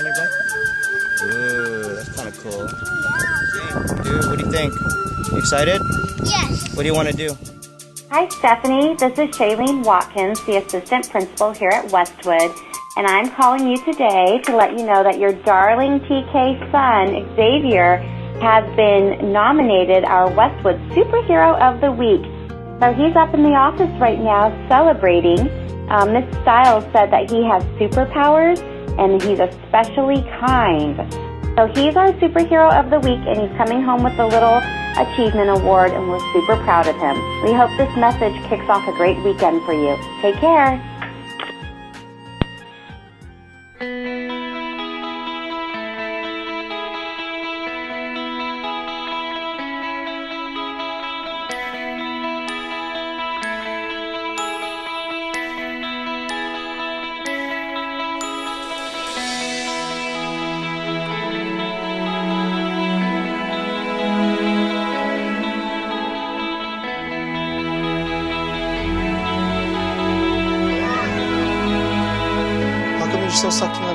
your bike? Ooh, that's kind of cool. Dude, what do you think? You excited? Yes. What do you want to do? Hi, Stephanie. This is Shailene Watkins, the assistant principal here at Westwood, and I'm calling you today to let you know that your darling TK son, Xavier, has been nominated our Westwood Superhero of the Week. So he's up in the office right now celebrating. Miss Stiles said that he has superpowers and he's especially kind. So he's our Superhero of the Week, and he's coming home with a little achievement award, and we're super proud of him. We hope this message kicks off a great weekend for you. Take care. How come you're still sucking